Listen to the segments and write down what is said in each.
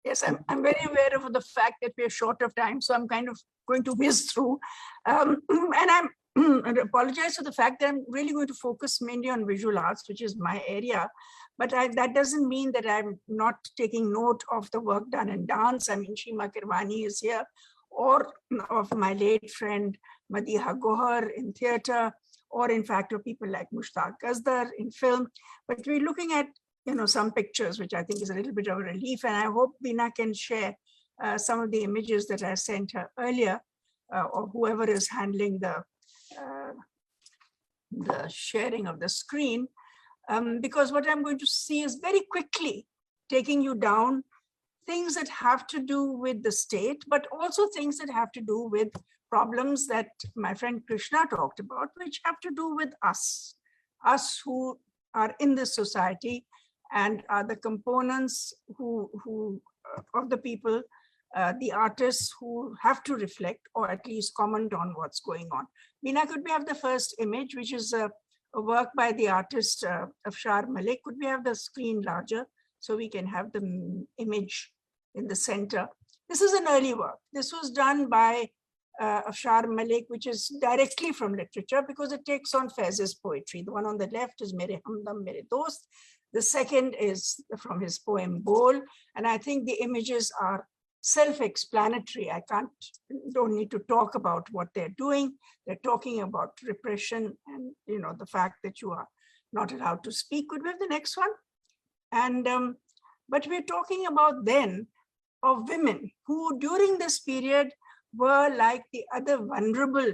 Yes, I'm very aware of the fact that we're short of time, so I'm kind of going to whiz through. And I apologize for the fact that I'm really going to focus mainly on visual arts, which is my area. But that doesn't mean that I'm not taking note of the work done in dance. I mean, Shima Kirwani is here, or of my late friend Madiha Gohar in theater, or in fact of people like Mushtaq Qaisar in film. But we're looking at some pictures, which I think is a little bit of a relief. And I hope Bina can share some of the images that I sent her earlier, or whoever is handling the sharing of the screen. Because what I'm going to see is very quickly taking you down things that have to do with the state, but also things that have to do with problems that my friend Krishna talked about, which have to do with us who are in this society and are the components of the people, the artists who have to reflect or at least comment on what's going on. Meena, could we have the first image, which is a work by the artist Afshar Malik? Could we have the screen larger so we can have the image in the center? This is an early work. This was done by Afshar Malik, which is directly from literature because it takes on Faiz's poetry. The one on the left is Mere Hamdam Mere Dost. The second is from his poem Bol. And I think the images are self-explanatory. I don't need to talk about what they're doing. They're talking about repression and the fact that you are not allowed to speak. Could we have the next one? And but we're talking about then of women who during this period were like the other vulnerable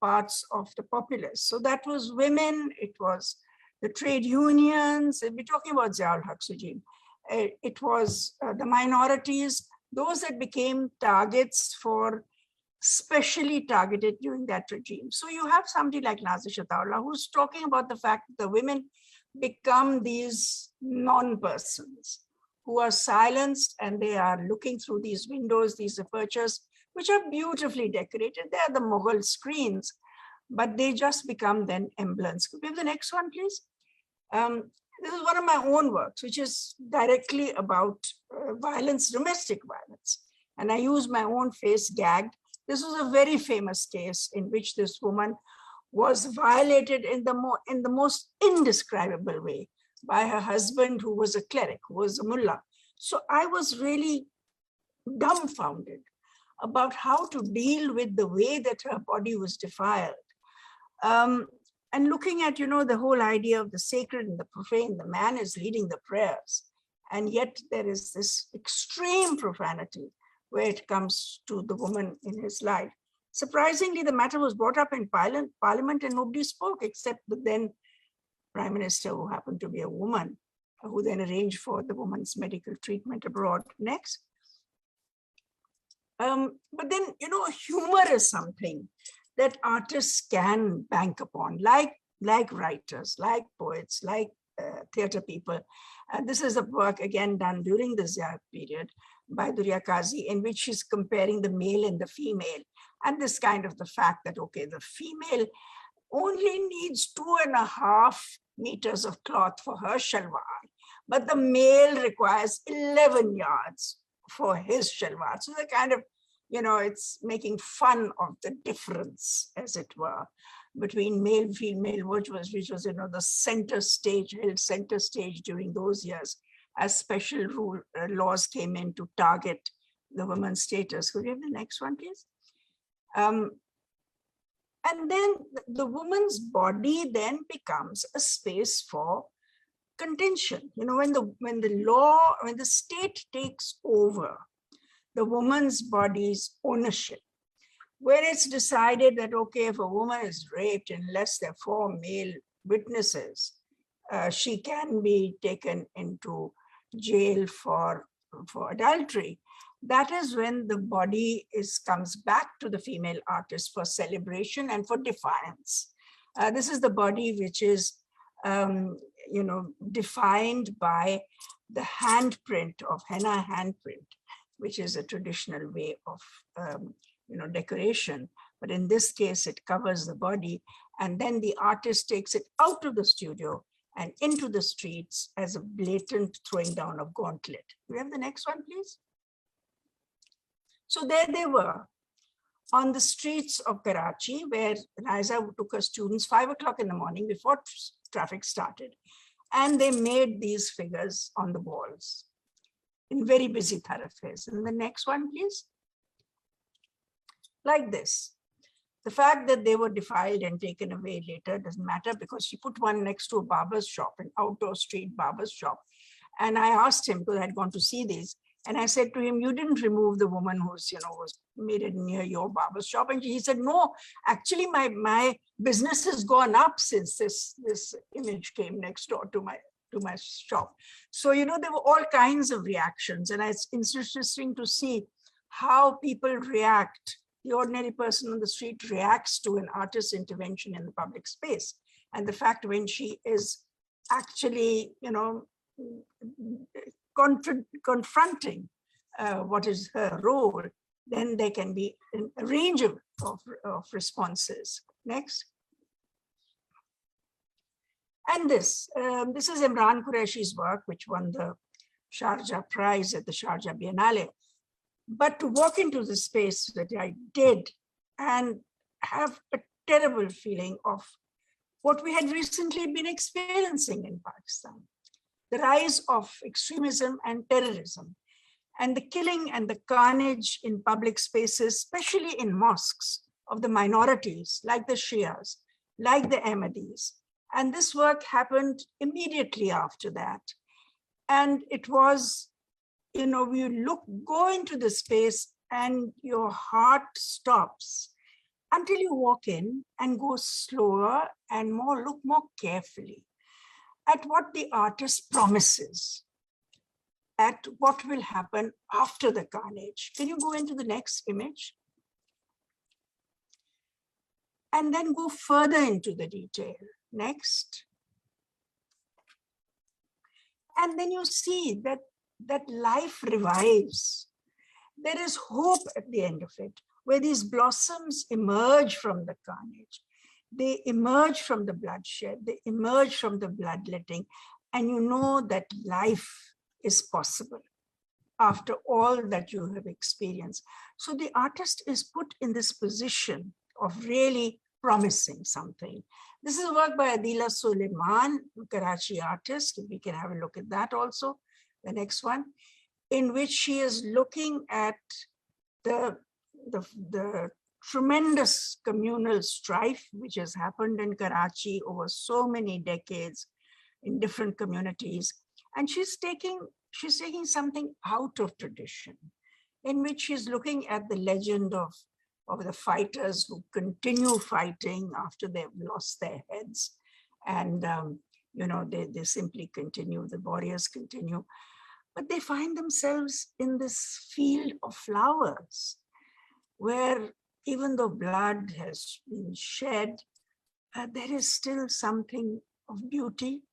parts of the populace. So that was women, it was the trade unions, we're talking about Ziaul Haq's regime. It was the minorities, those that became targets for specially targeted during that regime. So you have somebody like Nazir Shataullah who's talking about the fact that the women become these non-persons who are silenced and they are looking through these windows, these apertures, which are beautifully decorated. They are the Mughal screens, but they just become then emblems. Could we have the next one, please? This is one of my own works, which is directly about violence, domestic violence. And I use my own face gagged. This was a very famous case in which this woman was violated in the most indescribable way by her husband, who was a cleric, who was a mullah. So I was really dumbfounded about how to deal with the way that her body was defiled. And looking at, the whole idea of the sacred and the profane, the man is leading the prayers. And yet there is this extreme profanity where it comes to the woman in his life. Surprisingly, the matter was brought up in parliament and nobody spoke except the then Prime Minister, who happened to be a woman, who then arranged for the woman's medical treatment abroad. Next. But then, humor is something that artists can bank upon, like writers, like poets, like theater people. This is a work again done during the Zia period by Durya Kazi, in which she's comparing the male and the female. And this kind of the fact that, okay, the female only needs 2.5 meters of cloth for her shalwar, but the male requires 11 yards for his shalwar. So the kind of, it's making fun of the difference, as it were, between male and female, which was the center stage, held center stage during those years, as special laws came in to target the woman's status. Could we have the next one, please? And then the woman's body then becomes a space for contention. When the state takes over the woman's body's ownership, where it's decided that, okay, if a woman is raped, unless there are 4 male witnesses, she can be taken into jail for adultery. That is when the body comes back to the female artist for celebration and for defiance. This is the body which is, defined by the handprint of henna handprint, which is a traditional way of, decoration. But in this case, it covers the body, and then the artist takes it out of the studio and into the streets as a blatant throwing down of gauntlet. We have the next one, please. So there they were on the streets of Karachi, where Naya took her students 5 o'clock in the morning before traffic started. And they made these figures on the walls in very busy thoroughfares. And the next one, please. Like this. The fact that they were defiled and taken away later doesn't matter, because she put one next to a barber's shop, an outdoor street barber's shop. And I asked him, because I had gone to see these, and I said to him, you didn't remove the woman who's, was made it near your barber's shop. And he said, no, actually my business has gone up since this image came next door to my shop. So, there were all kinds of reactions. And it's interesting to see how people react. The ordinary person on the street reacts to an artist's intervention in the public space. And the fact when she is actually, confronting what is her role, then there can be a range of responses. Next. And this is Imran Qureshi's work, which won the Sharjah Prize at the Sharjah Biennale. But to walk into the space that I did and have a terrible feeling of what we had recently been experiencing in Pakistan, the rise of extremism and terrorism, and the killing and the carnage in public spaces, especially in mosques of the minorities, like the Shias, like the Ahmadis. And this work happened immediately after that. And it was, you go into the space and your heart stops until you walk in and go slower and look more carefully at what the artist promises, at what will happen after the carnage. Can you go into the next image? And then go further into the detail. Next. And then you see that life revives. There is hope at the end of it, where these blossoms emerge from the carnage. They emerge from the bloodshed, they emerge from the bloodletting, and you know that life is possible after all that you have experienced. So the artist is put in this position of really promising something. This is a work by Adila Suleiman, Karachi artist. We can have a look at that also. The next one, in which she is looking at the tremendous communal strife which has happened in Karachi over so many decades in different communities. And she's taking something out of tradition, in which she's looking at the legend of the fighters who continue fighting after they've lost their heads. And, they simply continue, the warriors continue. But they find themselves in this field of flowers, where even though blood has been shed, there is still something of beauty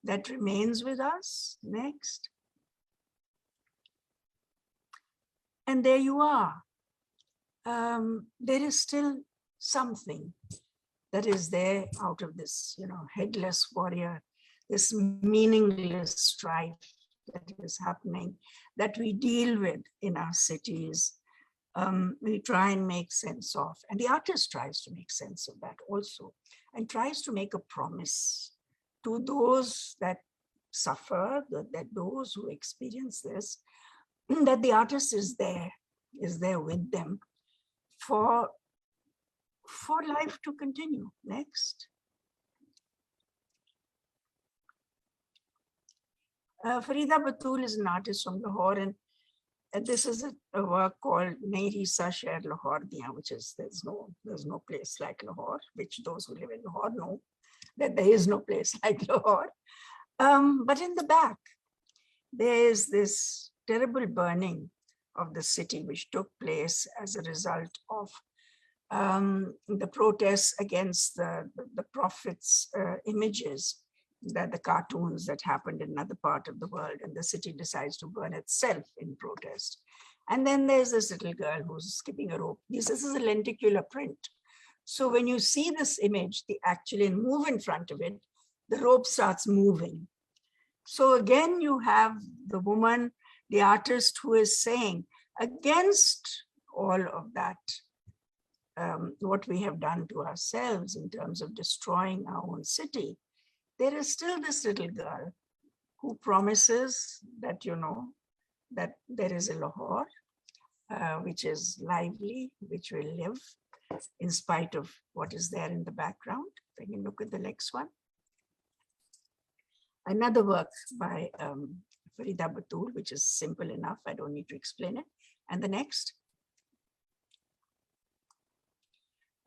that remains with us. Next. And there you are. There is still something that is there out of this, headless warrior, this meaningless strife that is happening, that we deal with in our cities. We try and make sense of, and the artist tries to make sense of that also, and tries to make a promise to those that suffer, that those who experience this, that the artist is there with them for life to continue. Next. Farida Batul is an artist from Lahore, and this is a work called Nahi Sa Shahr Lahore Diyan, which is there's no place like Lahore, which those who live in Lahore know that there is no place like Lahore. But in the back, there is this terrible burning of the city, which took place as a result of the protests against the Prophet's images, that the cartoons that happened in another part of the world, and the city decides to burn itself in protest. And then there's this little girl who's skipping a rope. This is a lenticular print. So when you see this image, the actual move in front of it, the rope starts moving. So again, you have the woman, the artist, who is saying, against all of that, what we have done to ourselves in terms of destroying our own city, there is still this little girl who promises that, you know, that there is a Lahore, which is lively, which will live in spite of what is there in the background. I can look at the next one. Another work by Farida Batul, which is simple enough. I don't need to explain it. And the next.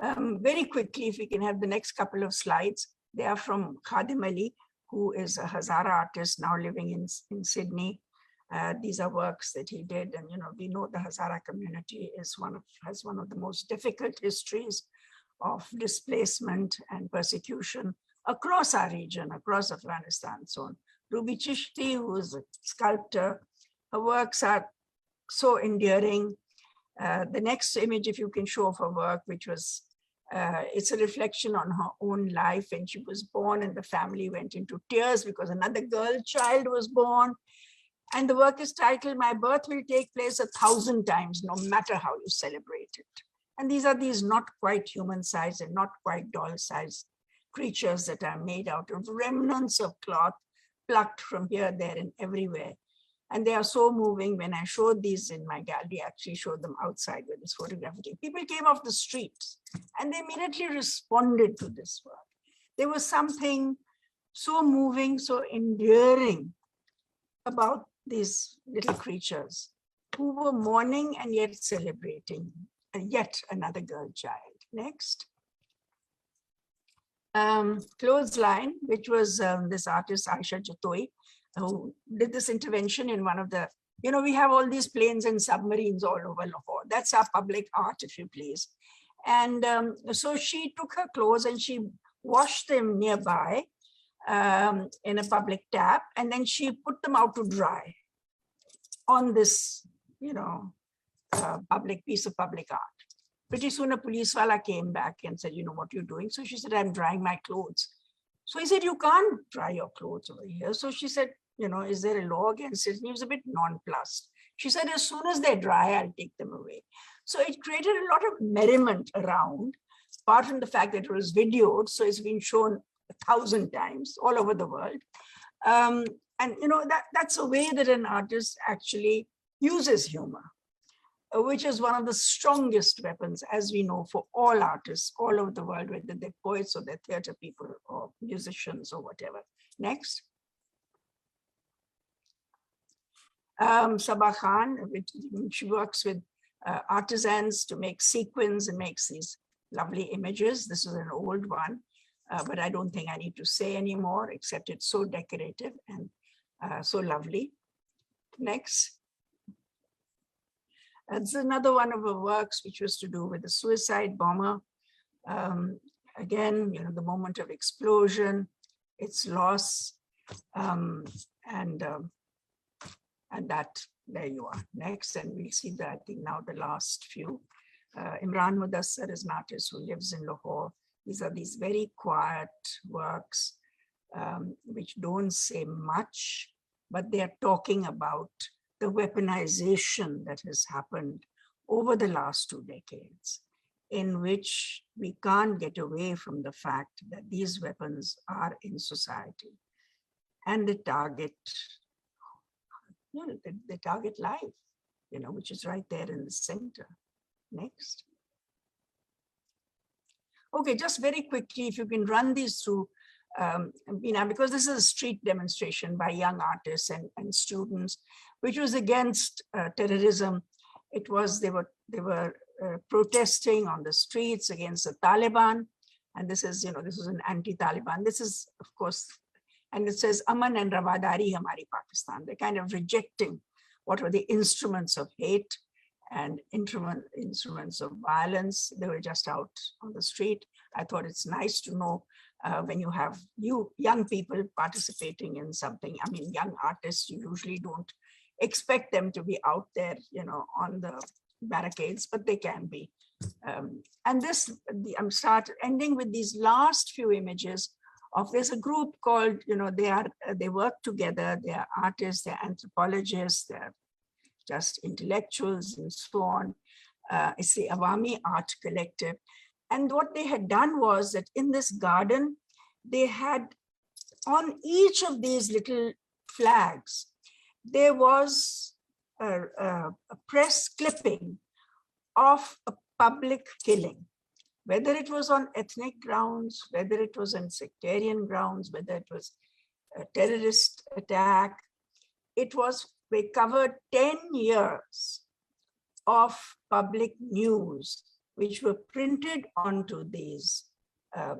Very quickly, if we can have the next couple of slides. They are from Khadim Ali, who is a Hazara artist now living in Sydney. These are works that he did. And, you know, we know the Hazara community is has one of the most difficult histories of displacement and persecution across our region, across Afghanistan. So Ruby Chishti, who is a sculptor, her works are so endearing. The next image, if you can show of her work, which was, it's a reflection on her own life. And she was born and the family went into tears because another girl child was born. And the work is titled, "My Birth Will Take Place 1,000 Times, No Matter How You Celebrate It." And these are these not quite human-sized and not quite doll-sized creatures that are made out of remnants of cloth plucked from here, there, and everywhere. And they are so moving. When I showed these in my gallery, I actually showed them outside with this photography. People came off the streets and they immediately responded to this work. There was something so moving, so endearing about these little creatures who were mourning and yet celebrating yet another girl child. Next. Clothesline, which was this artist, Aisha Jatoi, who did this intervention in one of the, you know, we have all these planes and submarines all over Lahore. That's our public art, if you please. And so she took her clothes and she washed them nearby in a public tap, and then she put them out to dry on this, you know, public piece of public art. Pretty soon a police wala came back and said, you know, what are you doing? So she said, I'm drying my clothes. So he said, you can't dry your clothes over here. So she said, you know, is there a law against it? And he was a bit nonplussed. She said, as soon as they dry, I'll take them away. So it created a lot of merriment around, apart from the fact that it was videoed. So it's been shown 1,000 times all over the world. And, you know, that's a way that an artist actually uses humor, which is one of the strongest weapons, as we know, for all artists all over the world, whether they're poets or they're theater people or musicians or whatever. Next. Sabah Khan, which works with artisans to make sequins and makes these lovely images. This is an old one, but I don't think I need to say anymore, except it's so decorative and so lovely. Next. It's another one of her works, which was to do with the suicide bomber. Again, you know, the moment of explosion, its loss, and that, there you are. Next, and we'll see that, I think now the last few. Imran Mudassar is an artist who lives in Lahore. These are these very quiet works, which don't say much, but they are talking about the weaponization that has happened over the last 2 decades, in which we can't get away from the fact that these weapons are in society and they target, you know, they target life, you know, which is right there in the center. Next. Okay, just very quickly, if you can run these through, because this is a street demonstration by young artists and students, which was against terrorism. It was, they were protesting on the streets against the Taliban. And this is, you know, this was an anti-Taliban. This is, of course, and it says, Aman and Rawadari Hamari Pakistan. They're kind of rejecting what were the instruments of hate and instruments of violence. They were just out on the street. I thought it's nice to know when you have young people participating in something. I mean, young artists, you usually don't expect them to be out there, you know, on the barricades, but they can be. And this, I'm ending with these last few images there's a group called, they work together, they are artists, they're anthropologists, they're just intellectuals and so on. It's the Awami Art Collective. And what they had done was that in this garden, they had on each of these little flags, there was a press clipping of a public killing, whether it was on ethnic grounds, whether it was on sectarian grounds, whether it was a terrorist attack. They covered 10 years of public news, which were printed onto these.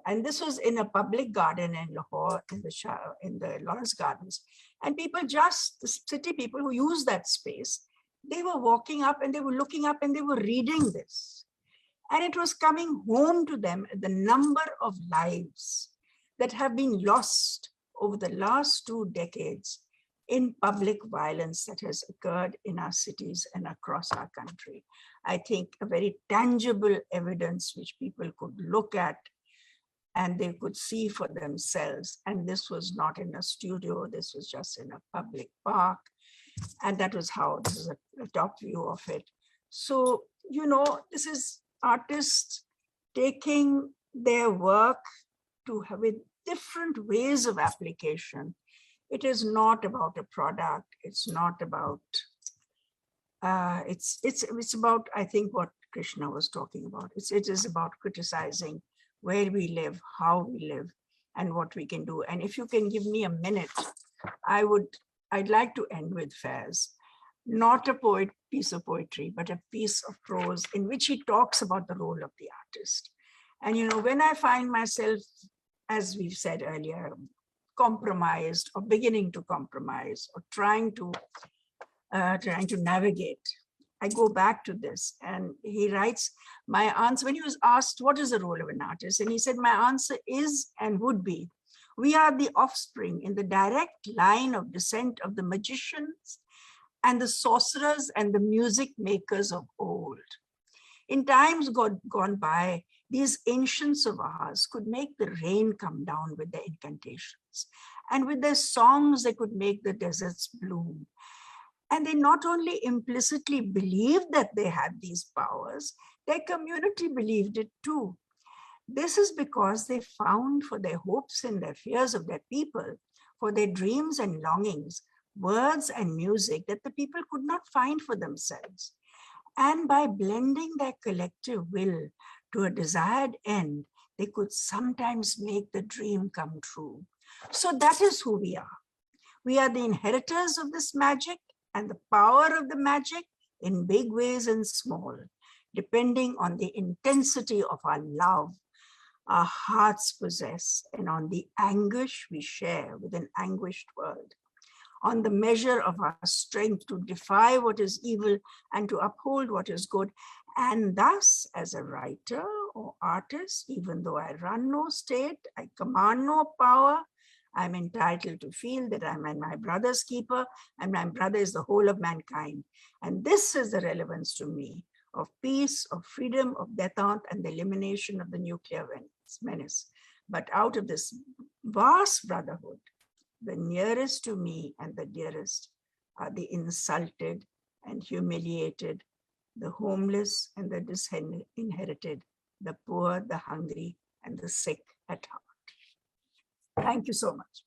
And this was in a public garden in Lahore, in the Lawrence Gardens. And people the city people who use that space, they were walking up and they were looking up and they were reading this. And it was coming home to them the number of lives that have been lost over the last 2 decades in public violence that has occurred in our cities and across our country. I think a very tangible evidence which people could look at and they could see for themselves. And this was not in a studio, this was just in a public park. And that was how, this is a top view of it. So, this is artists taking their work with different ways of application. It is not about a product. It's not about, it's about, I think, what Krishna was talking about. It is about criticizing where we live, how we live, and what we can do. And if you can give me a minute, I'd like to end with Faiz, not a piece of poetry, but a piece of prose in which he talks about the role of the artist. And when I find myself, as we've said earlier, compromised or beginning to compromise or trying to navigate, I go back to this. And he writes, my answer, when he was asked, what is the role of an artist? And he said, my answer is and would be, we are the offspring in the direct line of descent of the magicians and the sorcerers and the music makers of old. In times gone by, these ancients of ours could make the rain come down with their incantations. And with their songs, they could make the deserts bloom. And they not only implicitly believed that they had these powers, their community believed it too. This is because they found for their hopes and their fears of their people, for their dreams and longings, words and music that the people could not find for themselves. And by blending their collective will to a desired end, they could sometimes make the dream come true. So that is who we are. We are the inheritors of this magic and the power of the magic in big ways and small, depending on the intensity of our love our hearts possess and on the anguish we share with an anguished world, on the measure of our strength to defy what is evil and to uphold what is good. And thus, as a writer or artist, even though I run no state, I command no power, I'm entitled to feel that I'm my brother's keeper, and my brother is the whole of mankind. And this is the relevance to me of peace, of freedom, of détente, and the elimination of the nuclear menace. But out of this vast brotherhood, the nearest to me and the dearest are the insulted and humiliated, the homeless and the disinherited, the poor, the hungry, and the sick at heart. Thank you so much.